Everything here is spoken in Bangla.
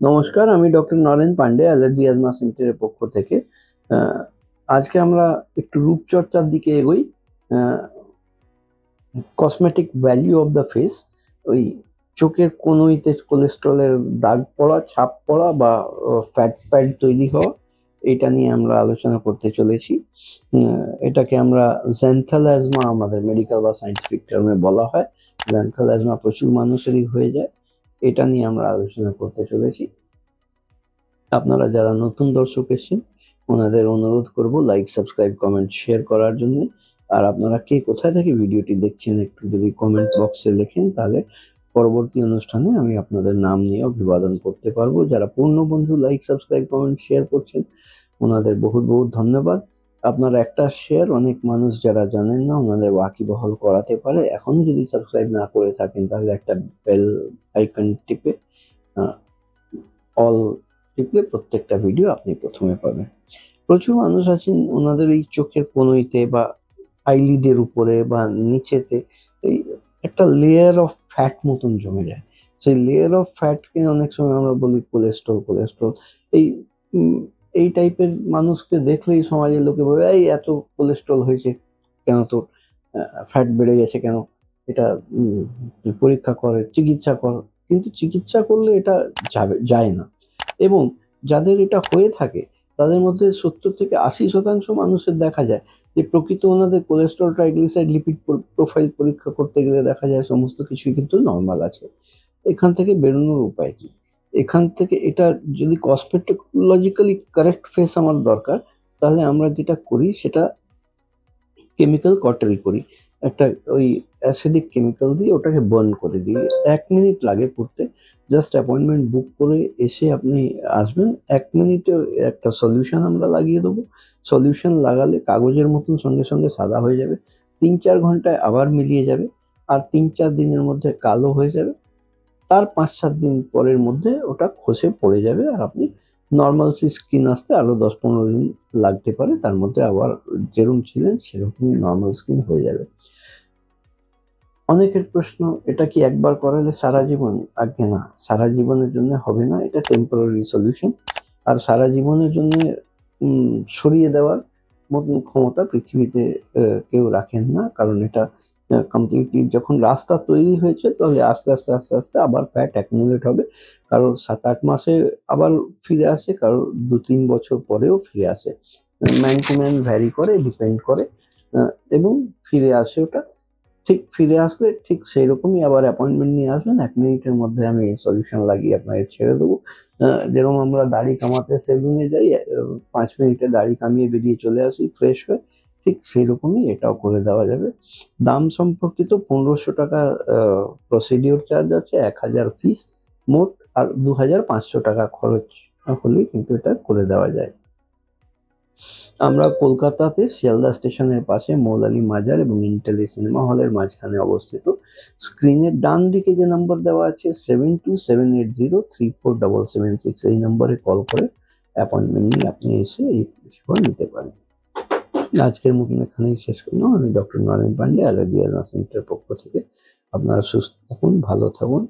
নমস্কার, আমি doctor Naren Pandey, allergy asthma সেন্টারের পক্ষ থেকে। আজকে আমরা একটু রূপচর্চার দিকে এগোই। Cosmetic value of the face, ওই চোখের কোনোইতে কোলেস্ট্রলের দাগ পড়া, ছাপ পড়া বা ফ্যাট প্যাড তৈরি হওয়া, এটা নিয়ে আমরা আলোচনা করতে চলেছি। এটাকে আমরা জ্যান্থাল অ্যাজমা আমাদের মেডিকেল বা সায়েন্টিফিক টার্মে বলা হয়। জ্যান্থাল অ্যাজমা প্রচুর মানুষেরই হয়ে যায়। এটা নিয়ে আমরা আলোচনা করতে চলেছি। আপনারা যারা নতুন দর্শক এসেছেন, ওনাদের অনুরোধ করব লাইক, সাবস্ক্রাইব, কমেন্ট, শেয়ার করার জন্য। আর আপনারা কে কোথায় থেকে ভিডিওটি দেখছেন একটু যদি কমেন্ট বক্সে লেখেন, তাহলে পরবর্তী অনুষ্ঠানে আমি আপনাদের নাম নিয়ে অভিবাদন করতে পারবো। যারা পূর্ণ বন্ধু লাইক, সাবস্ক্রাইব, কমেন্ট, শেয়ার করছেন, ওনাদের বহুত বহুত ধন্যবাদ। আপনার একটা শেয়ার অনেক মানুষ যারা জানেন না ওনাদের ওয়াকিবহাল করাতে পারে। এখন যদি সাবস্ক্রাইব না করে থাকেন, তাহলে একটা বেল আইকন টিপে অল টিপলে প্রত্যেকটা ভিডিও আপনি প্রথমে পাবেন। প্রচুর মানুষ আছেন ওনাদের এই চোখের কোনোইতে বা আইলিডের উপরে বা নিচেতে এই একটা লেয়ার অফ ফ্যাট মতন জমে যায়। সেই লেয়ার অফ ফ্যাটকে অনেক সময় আমরা বলি কোলেস্ট্রল। কোলেস্ট্রল এই এই টাইপের মানুষকে দেখলেই সমাজের লোকে বলে, এই এত কোলেস্ট্রল হয়েছে কেন, তোর ফ্যাট বেড়ে গেছে কেন, এটা তুই পরীক্ষা করে চিকিৎসা কর। কিন্তু চিকিৎসা করলে এটা যায় না। এবং যাদের এটা হয়ে থাকে তাদের মধ্যে 70 থেকে 80% মানুষের দেখা যায় যে প্রকৃত ওনাদের কোলেস্ট্রল, ট্রাইগ্লিসারাইড, লিপিড প্রোফাইল পরীক্ষা করতে গেলে দেখা যায় সমস্ত কিছুই কিন্তু নর্মাল আছে। এখান থেকে বেরোনোর উপায় কি? এখান থেকে এটা যদি কসমেটোলজিক্যালি কারেক্ট ফেস আমার দরকার, তাহলে আমরা যেটা করি সেটা কেমিক্যাল কটরি করি। একটা ওই অ্যাসিডিক কেমিক্যাল দিয়ে ওটাকে বার্ন করে দিই। 1 মিনিট লাগে করতে। জাস্ট অ্যাপয়েন্টমেন্ট বুক করে এসে আপনি আসবেন। 1 মিনিটে একটা সলিউশন আমরা লাগিয়ে দেবো। সলিউশন লাগালে কাগজের মতন সঙ্গে সঙ্গে সাদা হয়ে যাবে। 3-4 ঘন্টায় আবার মিলিয়ে যাবে। আর 3-4 দিনের মধ্যে কালো হয়ে যাবে। তার 5-7 দিন পরের মধ্যে ওটা খসে পড়ে যাবে। আর আপনি নর্মাল স্কিন আসতে আরো 10-15 দিন লাগতে পারে। তার মধ্যে আবার যেরকম ছিলেন সেরকমই নর্মাল স্কিন হয়ে যাবে। অনেকের প্রশ্ন, এটা কি একবার করালে সারা জীবন? আজ্ঞে না, সারা জীবনের জন্য হবে না। এটা টেম্পোরারি সলিউশন। আর সারা জীবনের জন্য সরিয়ে দেওয়ার মতন ক্ষমতা পৃথিবীতে কেউ রাখেন না। কারণ এটা কমপ্লিটলি যখন রাস্তা তৈরি হয়েছে, তাহলে আস্তে আস্তে আস্তে আস্তে আবার ফ্যাট অ্যাকুমুলেট হবে। কারোর 7-8 মাসে আবার ফিরে আসে, কারোর 2-3 বছর পরেও ফিরে আসে। ম্যান টু ম্যান ভ্যারি করে, ডিপেন্ড করে, এবং ফিরে আসে ওটা। ঠিক ফিরে আসলে ঠিক সেই রকমই আবার অ্যাপয়েন্টমেন্ট নিয়ে আসবেন। 1 মিনিটের মধ্যে আমি সলিউশন লাগিয়ে আপনাকে ছেড়ে দেবো। যেরকম আমরা দাড়ি কামাতে সেলুনে যাই, 5 মিনিটে দাড়ি কামিয়ে বেরিয়ে চলে আসি ফ্রেশ হয়ে, ঠিক সেই রকমই এটাও করে দেওয়া যাবে। দাম সম্পর্কিত 1500 টাকা প্রসিডিওর চার্জ আছে, 1000 ফিস মোট, আর 2500 টাকা খরচ হলেই কিন্তু এটা করে দেওয়া যায়। আমরা কলকাতাতে শিয়ালদা স্টেশনের পাশে মৌলালী মাজার এবং ইন্টেলি সিনেমা হলের মাঝখানে অবস্থিত। স্ক্রিনের ডান দিকে যে নম্বর দেওয়া আছে 7278034776, এই নম্বরে কল করে অ্যাপয়েন্টমেন্ট নিয়ে আপনি এসে এই পরিষেবা নিতে পারেন। আজকের মতন এখানেই শেষ করলাম। আমি doctor Naren Pandey, allergy asthma সেন্টারের পক্ষ থেকে। আপনারা সুস্থ থাকুন, ভালো থাকুন।